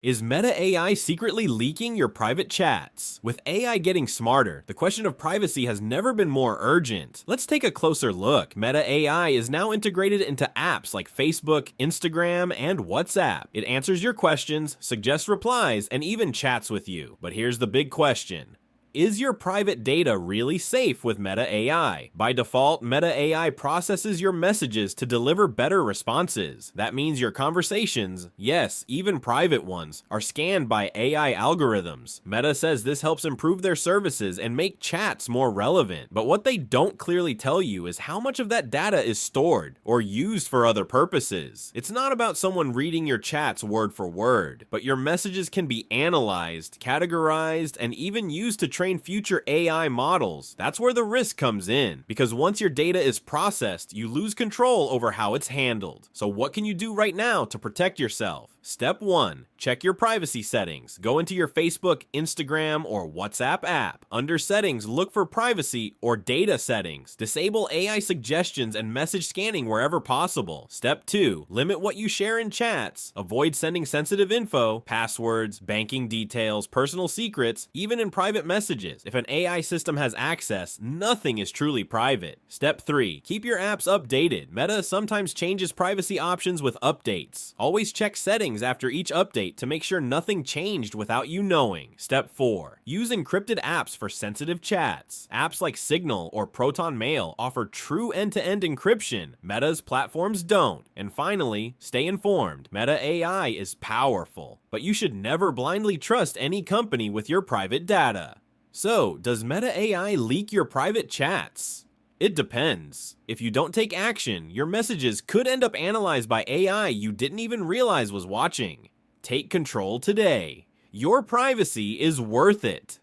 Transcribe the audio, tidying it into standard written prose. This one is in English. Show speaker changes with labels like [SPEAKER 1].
[SPEAKER 1] Is Meta AI secretly leaking your private chats? With AI getting smarter, the question of privacy has never been more urgent. Let's take a closer look. Meta AI is now integrated into apps like Facebook, Instagram, and WhatsApp. It answers your questions, suggests replies, and even chats with you. But here's the big question. Is your private data really safe with Meta AI? By default, Meta AI processes your messages to deliver better responses. That means your conversations, yes, even private ones, are scanned by AI algorithms. Meta says this helps improve their services and make chats more relevant. But what they don't clearly tell you is how much of that data is stored or used for other purposes. It's not about someone reading your chats word for word, but your messages can be analyzed, categorized, and even used to train future AI models. That's where the risk comes in, because once your data is processed, you lose control over how it's handled. So what can you do right now to protect yourself? Step 1. Check your privacy settings. Go into your Facebook, Instagram, or WhatsApp app. Under Settings, look for Privacy or Data Settings. Disable AI suggestions and message scanning wherever possible. Step 2. Limit what you share in chats. Avoid sending sensitive info, passwords, banking details, personal secrets, even in private messages. If an AI system has access, nothing is truly private. Step 3. Keep your apps updated. Meta sometimes changes privacy options with updates. Always check settings after each update to make sure nothing changed without you knowing. Step 4. Use encrypted apps for sensitive chats. Apps like Signal or Proton Mail offer true end-to-end encryption. Meta's platforms don't. And finally, stay informed. Meta AI is powerful, but you should never blindly trust any company with your private data. So, does Meta AI leak your private chats? It depends. If you don't take action, your messages could end up analyzed by AI you didn't even realize was watching. Take control today. Your privacy is worth it.